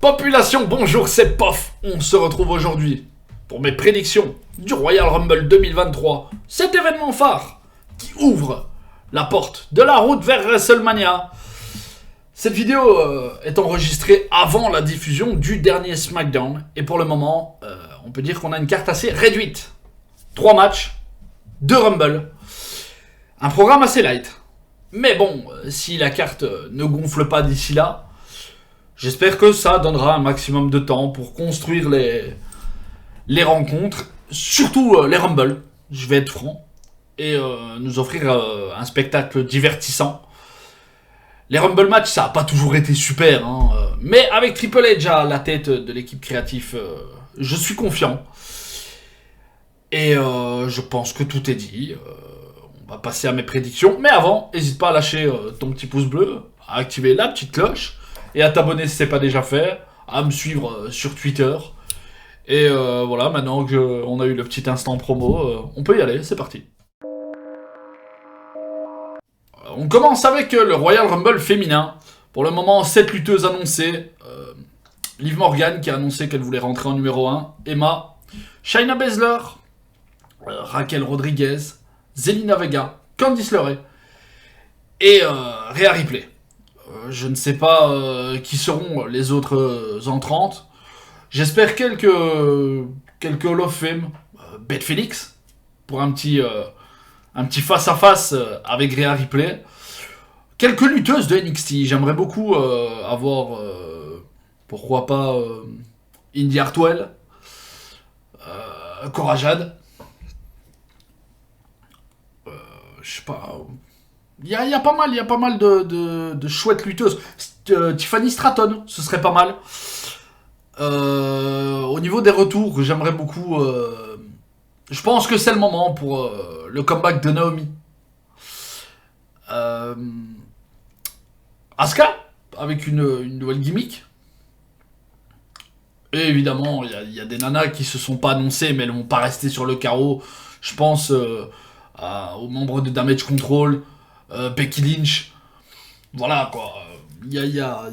Population, bonjour, c'est Pof. On se retrouve aujourd'hui pour mes prédictions du Royal Rumble 2023. Cet événement phare qui ouvre la porte de la route vers WrestleMania. Cette vidéo est enregistrée avant la diffusion du dernier SmackDown. Et pour le moment, on peut dire qu'on a une carte assez réduite. 3 matchs, 2 Rumble. Un programme assez light. Mais bon, si la carte ne gonfle pas d'ici là, j'espère que ça donnera un maximum de temps pour construire les rencontres, surtout les Rumble, je vais être franc, et nous offrir un spectacle divertissant. Les Rumble matchs, ça n'a pas toujours été super, hein, mais avec Triple H à la tête de l'équipe créative, je suis confiant. Et je pense que tout est dit. On va passer à mes prédictions, mais avant, n'hésite pas à lâcher ton petit pouce bleu, à activer la petite cloche, et à t'abonner si ce n'est pas déjà fait, à me suivre sur Twitter. Et voilà, maintenant qu'on a eu le petit instant promo, on peut y aller, c'est parti. On commence avec le Royal Rumble féminin. Pour le moment, 7 lutteuses annoncées. Liv Morgan qui a annoncé qu'elle voulait rentrer en numéro 1. Emma, Shayna Baszler, Raquel Rodriguez, Zelina Vega, Candice LeRae et Rhea Ripley. Je ne sais pas qui seront les autres entrantes. J'espère quelques Hall of Fame. Beth Phoenix pour un petit face-à-face avec Rhea Ripley. Quelques lutteuses de NXT. J'aimerais beaucoup avoir, pourquoi pas, Indy Hartwell, Cora Jade. Je sais pas. Il y a pas mal de chouettes lutteuses. Tiffany Stratton, ce serait pas mal. Au niveau des retours, j'aimerais beaucoup. Je pense que c'est le moment pour le comeback de Naomi. Asuka, avec une nouvelle gimmick. Et évidemment, il y a des nanas qui se sont pas annoncées, mais elles vont pas rester sur le carreau. Je pense aux membres de Damage Control, Becky Lynch. Voilà quoi. Il y a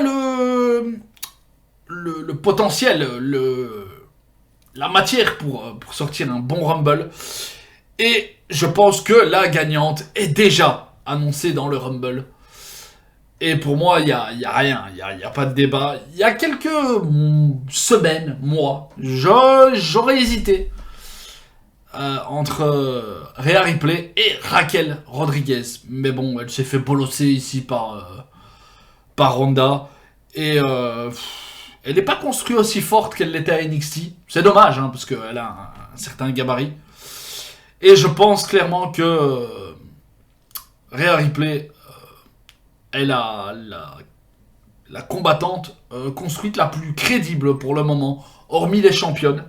le potentiel, la matière pour sortir un bon Rumble. Et je pense que la gagnante est déjà annoncée dans le Rumble. Et pour moi, il y a rien, il y a pas de débat. Il y a quelques semaines, mois, j'aurais hésité entre Rhea Ripley et Raquel Rodriguez. Mais bon, elle s'est fait bolosser ici par Ronda. Et elle n'est pas construite aussi forte qu'elle l'était à NXT. C'est dommage, hein, parce qu'elle a un certain gabarit. Et je pense clairement que Rhea Ripley est la combattante construite la plus crédible pour le moment, hormis les championnes.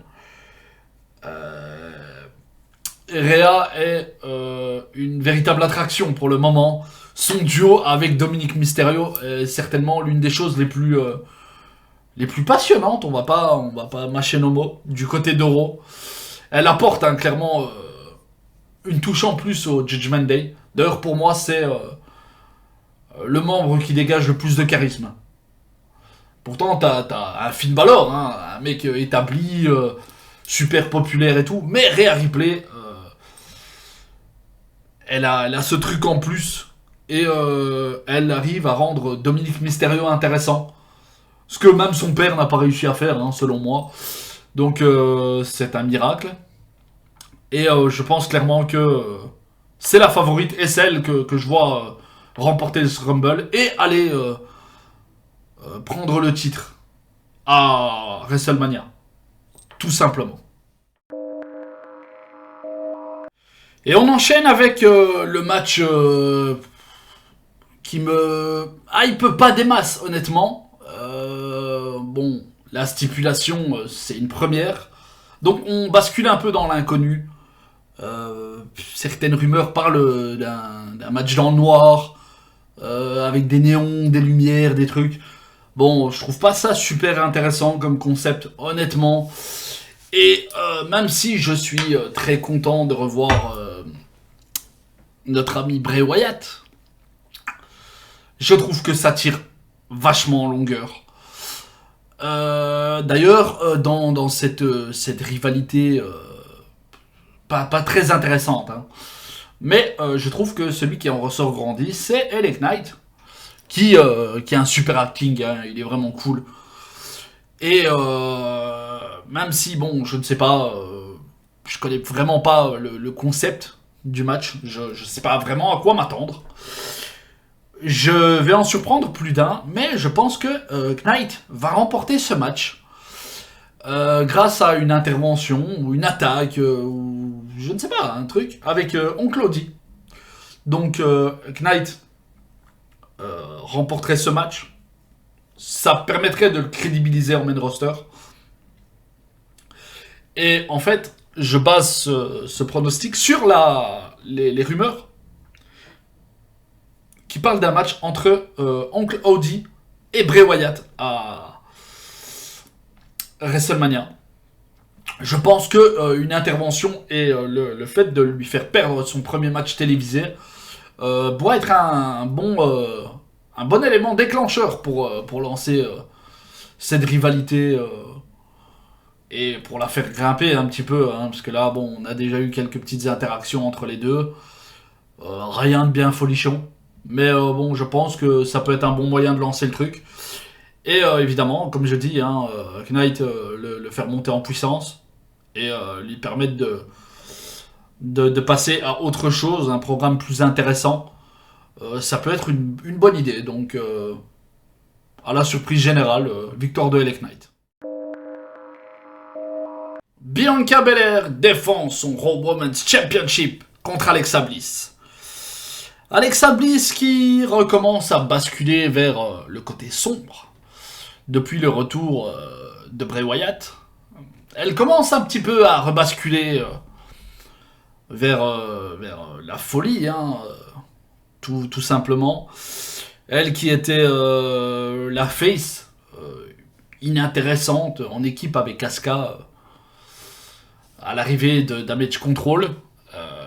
Rhea est une véritable attraction pour le moment. Son duo avec Dominic Mysterio est certainement l'une des choses les plus passionnantes. On va pas mâcher nos mots. Du côté d'Oro, elle apporte clairement une touche en plus au Judgment Day. D'ailleurs, pour moi, c'est le membre qui dégage le plus de charisme. Pourtant, t'as un Finn Balor, hein, un mec établi, super populaire et tout. Mais Rhea Ripley, elle a ce truc en plus. Et elle arrive à rendre Dominic Mysterio intéressant. Ce que même son père n'a pas réussi à faire, hein, selon moi. Donc c'est un miracle. Et je pense clairement que c'est la favorite et celle que je vois remporter ce Rumble. Et aller prendre le titre à WrestleMania. Tout simplement. Et on enchaîne avec le match qui me hype pas des masses, honnêtement. Bon, la stipulation, c'est une première. Donc on bascule un peu dans l'inconnu. Certaines rumeurs parlent d'un match dans le noir, avec des néons, des lumières, des trucs. Bon, je trouve pas ça super intéressant comme concept, honnêtement. Et même si je suis très content de revoir notre ami Bray Wyatt. Je trouve que ça tire vachement en longueur. D'ailleurs, dans cette rivalité pas très intéressante, hein, mais je trouve que celui qui en ressort grandi, c'est LA Knight, qui a un super acting, hein, il est vraiment cool. Et même si, bon, je ne sais pas, je connais vraiment pas le concept du match, je ne sais pas vraiment à quoi m'attendre. Je vais en surprendre plus d'un, mais je pense que Knight va remporter ce match grâce à une intervention ou une attaque ou je ne sais pas, un truc avec Oncle Audi. Donc Knight remporterait ce match. Ça permettrait de le crédibiliser en main roster. Et en fait, je base ce pronostic sur les rumeurs qui parle d'un match entre Oncle Audi et Bray Wyatt à WrestleMania. Je pense que une intervention et le fait de lui faire perdre son premier match télévisé doit être un bon élément déclencheur pour lancer cette rivalité et pour la faire grimper un petit peu, hein, parce que là, bon, on a déjà eu quelques petites interactions entre les deux. Rien de bien folichon. Mais bon, je pense que ça peut être un bon moyen de lancer le truc. Et évidemment, comme je dis, hein, Knight le faire monter en puissance et lui permettre de passer à autre chose, un programme plus intéressant. Ça peut être une bonne idée. Donc, à la surprise générale, victoire de LA Knight. Bianca Belair défend son Raw Women's Championship contre Alexa Bliss. Alexa Bliss qui recommence à basculer vers le côté sombre depuis le retour de Bray Wyatt. Elle commence un petit peu à rebasculer vers la folie, hein, tout simplement. Elle qui était la face inintéressante en équipe avec Asuka à l'arrivée de Damage Control.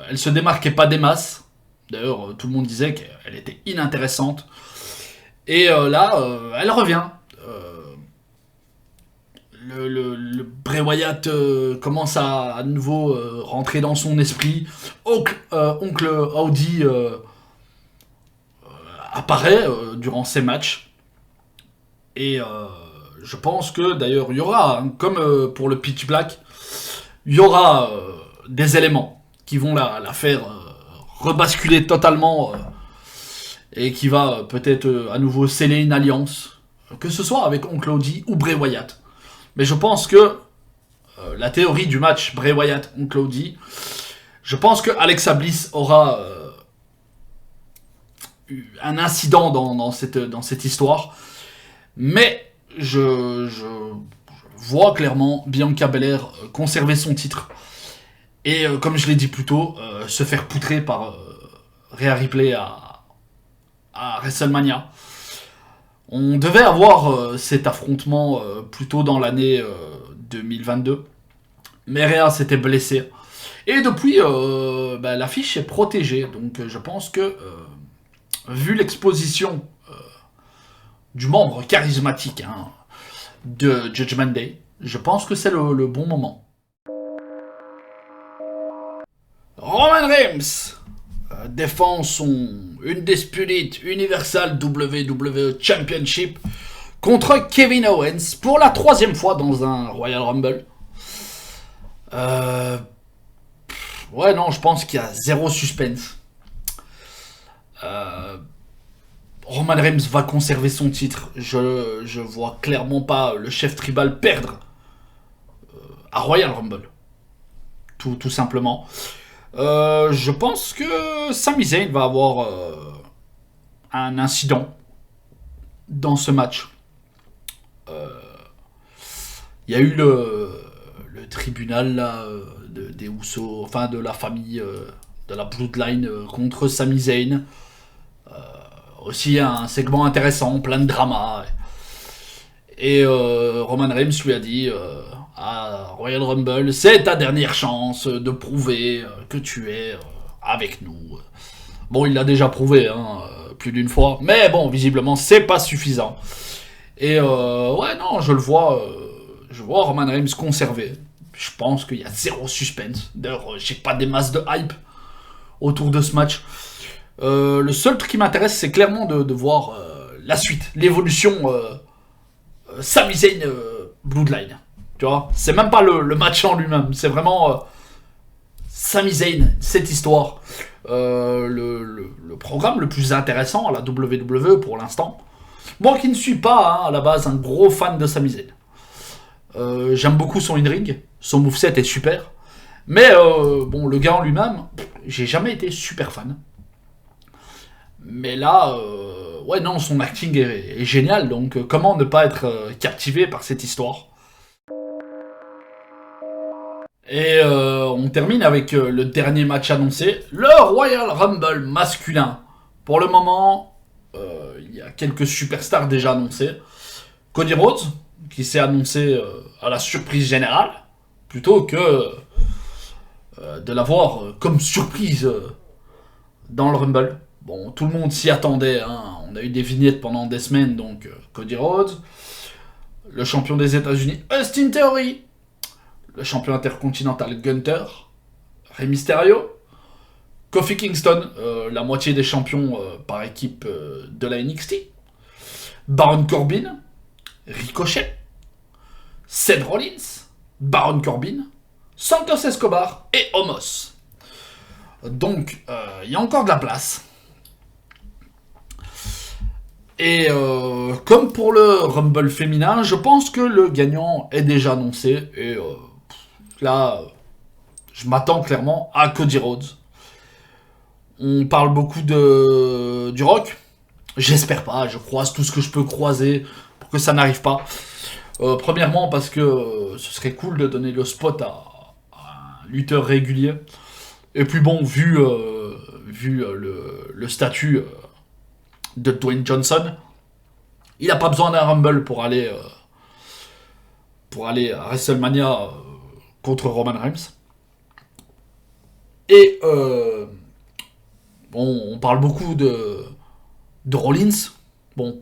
Elle se démarquait pas des masses. D'ailleurs, tout le monde disait qu'elle était inintéressante. Et là, elle revient. Le Bray Wyatt commence à nouveau rentrer dans son esprit. Oncle Audi apparaît durant ces matchs. Et je pense que d'ailleurs, il y aura, hein, comme pour le Pitch Black, il y aura des éléments qui vont la faire rebasculer totalement et qui va peut-être à nouveau sceller une alliance, que ce soit avec Oncle Audi ou Bray Wyatt. Mais je pense que la théorie du match Bray Wyatt-Oncle Audi, je pense que Alexa Bliss aura un incident dans cette histoire. Mais je vois clairement Bianca Belair conserver son titre. Et comme je l'ai dit plus tôt, se faire poutrer par Rhea Ripley à WrestleMania. On devait avoir cet affrontement plus tôt dans l'année 2022. Mais Rhea s'était blessée. Et depuis, l'affiche est protégée. Donc je pense que, vu l'exposition du membre charismatique, hein, de Judgment Day, je pense que c'est le bon moment. Roman Reigns défend son Undisputed Universal WWE Championship contre Kevin Owens pour la 3e fois dans un Royal Rumble. Ouais, non, je pense qu'il y a zéro suspense. Roman Reigns va conserver son titre. Je vois clairement pas le chef tribal perdre à Royal Rumble. Tout simplement. Je pense que Sami Zayn va avoir un incident dans ce match. Il y a eu le tribunal là, des Usos, enfin de la famille, de la Bloodline contre Sami Zayn. Aussi un segment intéressant, plein de drama. Et Roman Reigns lui a dit à Royal Rumble, c'est ta dernière chance de prouver que tu es avec nous. Bon, il l'a déjà prouvé, hein, plus d'une fois. Mais bon, visiblement, c'est pas suffisant. Et ouais, non, je vois Roman Reigns conserver. Je pense qu'il y a zéro suspense. D'ailleurs, j'ai pas des masses de hype autour de ce match. Le seul truc qui m'intéresse, c'est clairement de voir la suite, l'évolution Sami Zayn Bloodline. Tu vois, c'est même pas le match en lui-même, c'est vraiment Sami Zayn, cette histoire. Le programme le plus intéressant à la WWE pour l'instant. Moi qui ne suis pas à la base un gros fan de Sami Zayn. J'aime beaucoup son in-ring, son moveset est super. Mais bon, le gars en lui-même, j'ai jamais été super fan. Mais là, ouais, non, son acting est génial, donc comment ne pas être captivé par cette histoire. Et on termine avec le dernier match annoncé, le Royal Rumble masculin. Pour le moment, il y a quelques superstars déjà annoncés. Cody Rhodes, qui s'est annoncé à la surprise générale, plutôt que de l'avoir comme surprise dans le Rumble. Bon, tout le monde s'y attendait, hein. On a eu des vignettes pendant des semaines, donc Cody Rhodes, le champion des États-Unis Austin Theory, le champion intercontinental Gunther, Rey Mysterio, Kofi Kingston, la moitié des champions par équipe de la NXT, Baron Corbin, Ricochet, Seth Rollins, Baron Corbin, Santos Escobar et Omos. Donc, il y a encore de la place. Et comme pour le Rumble féminin, je pense que le gagnant est déjà annoncé. Et là, je m'attends clairement à Cody Rhodes. On parle beaucoup du Rock. J'espère pas, je croise tout ce que je peux croiser pour que ça n'arrive pas. Premièrement parce que ce serait cool de donner le spot à un lutteur régulier. Et puis bon, vu le statut de Dwayne Johnson, il n'a pas besoin d'un Rumble pour aller à WrestleMania contre Roman Reigns. Et bon, on parle beaucoup de Rollins. Bon,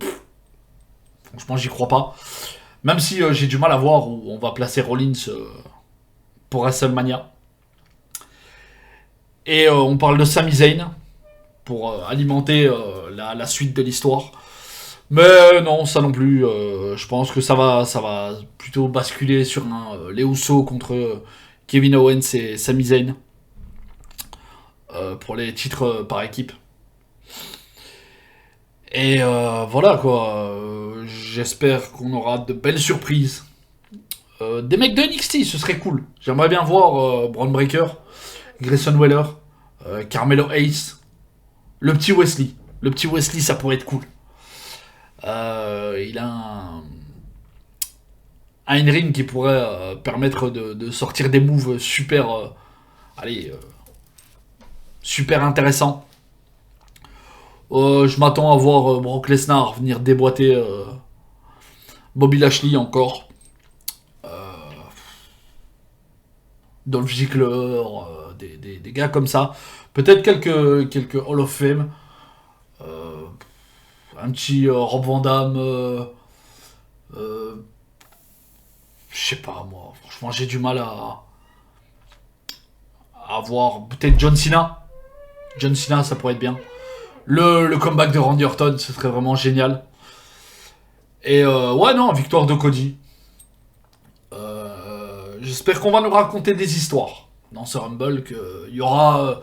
franchement, j'y crois pas. Même si j'ai du mal à voir où on va placer Rollins pour WrestleMania. Et on parle de Sami Zayn pour alimenter la suite de l'histoire. Mais non, ça non plus. Je pense que ça va plutôt basculer sur un les Usos contre Kevin Owens et Sami Zayn pour les titres par équipe. Et voilà quoi. J'espère qu'on aura de belles surprises. Des mecs de NXT, ce serait cool. J'aimerais bien voir Braun Breaker, Grayson Waller, Carmelo Hayes, le petit Wesley. Le petit Wesley, ça pourrait être cool. Il a un in-ring qui pourrait permettre de sortir des moves super, super intéressants. Je m'attends à voir Brock Lesnar venir déboîter Bobby Lashley encore. Dolph Ziggler, des gars comme ça. Peut-être quelques Hall of Fame. Un petit Rob Van Damme. Je sais pas moi. Franchement, j'ai du mal à voir. Peut-être John Cena. John Cena, ça pourrait être bien. Le comeback de Randy Orton, ce serait vraiment génial. Et ouais, non, victoire de Cody. J'espère qu'on va nous raconter des histoires dans ce Rumble, qu'il y aura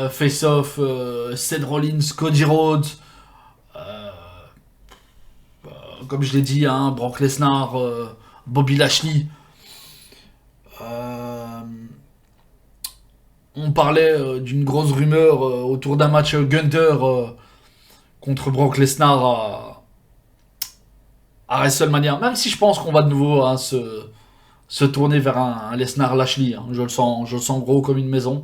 Face-Off, Seth Rollins, Cody Rhodes, comme je l'ai dit, hein, Brock Lesnar, Bobby Lashley. On parlait d'une grosse rumeur autour d'un match Gunther contre Brock Lesnar à WrestleMania. Même si je pense qu'on va de nouveau se tourner vers un Lesnar Lashley. Hein. Je le sens gros comme une maison.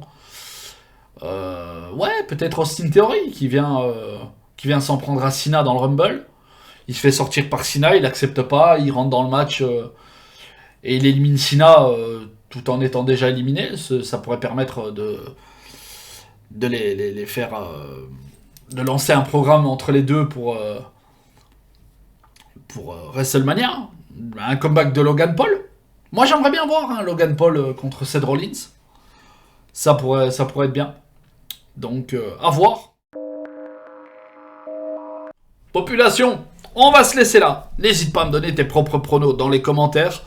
Ouais, peut-être Austin Theory qui vient s'en prendre à Cena dans le Rumble. Il se fait sortir par Cena, il accepte pas, il rentre dans le match et il élimine Cena tout en étant déjà éliminé. Ça pourrait permettre de les faire... de lancer un programme entre les deux pour WrestleMania. Un comeback de Logan Paul. Moi, j'aimerais bien voir Logan Paul contre Seth Rollins. Ça pourrait être bien. Donc, à voir. Population, on va se laisser là. N'hésite pas à me donner tes propres pronos dans les commentaires.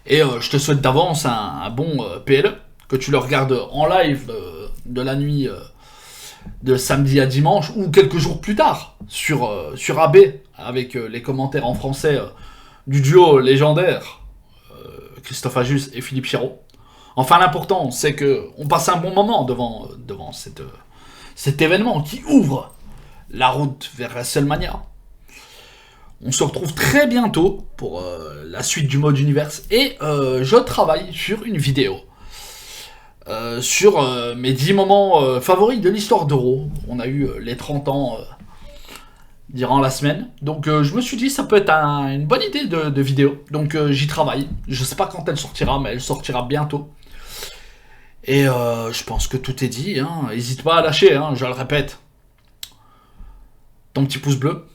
Et je te souhaite d'avance un bon PLE. Que tu le regardes en live de la nuit de samedi à dimanche ou quelques jours plus tard sur AB avec les commentaires en français du duo légendaire Christophe Ajus et Philippe Chiraud. Enfin, l'important, c'est qu'on passe un bon moment devant cet événement qui ouvre la route vers WrestleMania. On se retrouve très bientôt pour la suite du mode univers et je travaille sur une vidéo sur mes 10 moments favoris de l'histoire d'Euro. On a eu les 30 ans durant la semaine. Donc je me suis dit ça peut être une bonne idée de vidéo. Donc j'y travaille. Je sais pas quand elle sortira, mais elle sortira bientôt. Et je pense que tout est dit. N'hésite pas à lâcher, je le répète. Ton petit pouce bleu.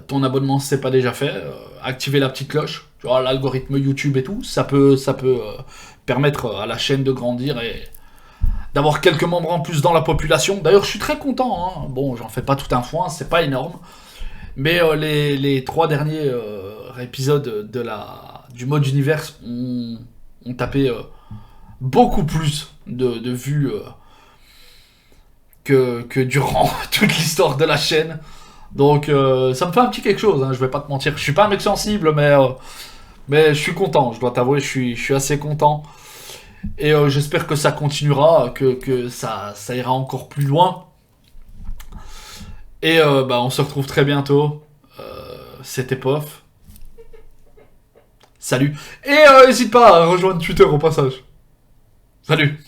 Ton abonnement si c'est pas déjà fait. Activer la petite cloche. Tu vois, l'algorithme YouTube et tout. Ça peut permettre à la chaîne de grandir et d'avoir quelques membres en plus dans la population. D'ailleurs, je suis très content. Bon, j'en fais pas tout un foin, c'est pas énorme. Mais les 3 derniers épisodes du mode univers ont tapé beaucoup plus de vues que durant toute l'histoire de la chaîne. Donc ça me fait un petit quelque chose, je vais pas te mentir. Je suis pas un mec sensible, mais je suis content. Je dois t'avouer, je suis assez content. Et j'espère que ça continuera, que ça ira encore plus loin. Et on se retrouve très bientôt. C'était Pof. Salut. Et n'hésite pas à rejoindre Twitter au passage. Salut.